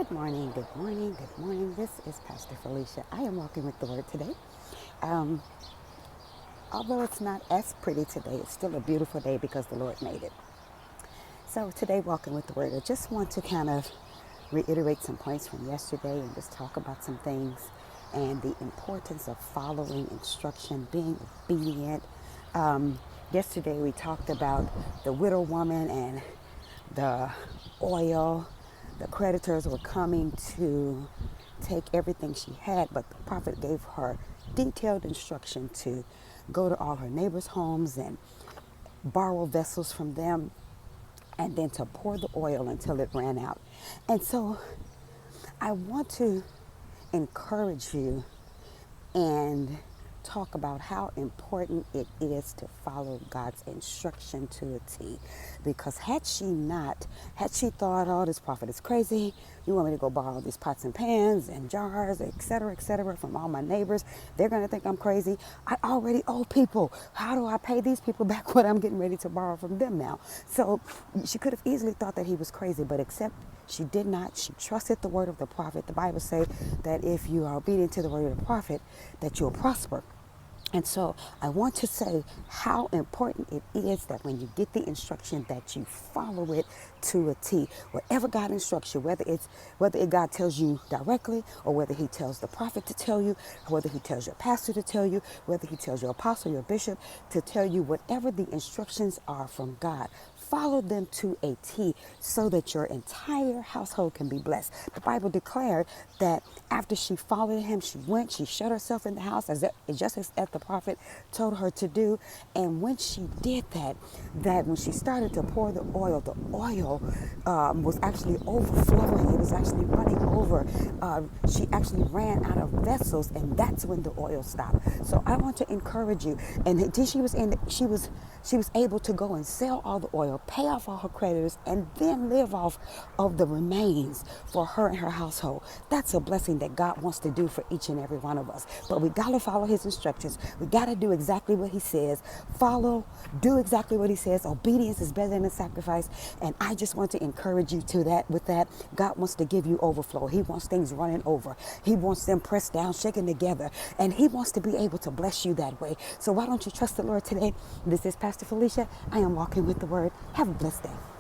Good morning, good morning, good morning. This is Pastor Felicia. I am walking with the Word today. Um, Although it's not as pretty today, it's still a beautiful day because the Lord made it. So today, walking with the Word, I just want to kind of reiterate some points from yesterday and just talk about some things and the importance of following instruction, being obedient. Yesterday, we talked about the widow woman and the oil. The creditors were coming to take everything she had, but the prophet gave her detailed instruction to go to all her neighbors' homes and borrow vessels from them and then to pour the oil until it ran out. And so I want to encourage you and talk about how important it is to follow God's instruction to a T. Because had she thought, oh, this prophet is crazy, you want me to go borrow these pots and pans and jars, et cetera, from all my neighbors, they're going to think I'm crazy. I already owe people. How do I pay these people back what I'm getting ready to borrow from them now? So she could have easily thought that he was crazy, but except she did not. She trusted the word of the prophet. The Bible says that if you are obedient to the word of the prophet, that you'll prosper. And so I want to say how important it is that when you get the instruction that you follow it to a T. Whatever God instructs you, whether God tells you directly or whether he tells the prophet to tell you, or whether he tells your pastor to tell you, whether he tells your apostle, your bishop to tell you, whatever the instructions are from God, follow them to a T so that your entire household can be blessed. The Bible declared that after she followed him, she shut herself in the house just as the prophet told her to do. And when she did that when she started to pour the oil was actually overflowing. It was actually running over. She actually ran out of vessels, and that's when the oil stopped. So I want to encourage you. And then she was able to go and sell all the oil, pay off all her creditors, and then live off of the remains for her and her household. That's a blessing that God wants to do for each and every one of us. But we got to follow his instructions. We got to do exactly what he says. Do exactly what he says. Obedience is better than a sacrifice. And I just want to encourage you with that. God wants to give you overflow. He wants things running over. He wants them pressed down, shaken together. And he wants to be able to bless you that way. So why don't you trust the Lord today? This is Pastor Felicia. I am walking with the word. Have a blessed day.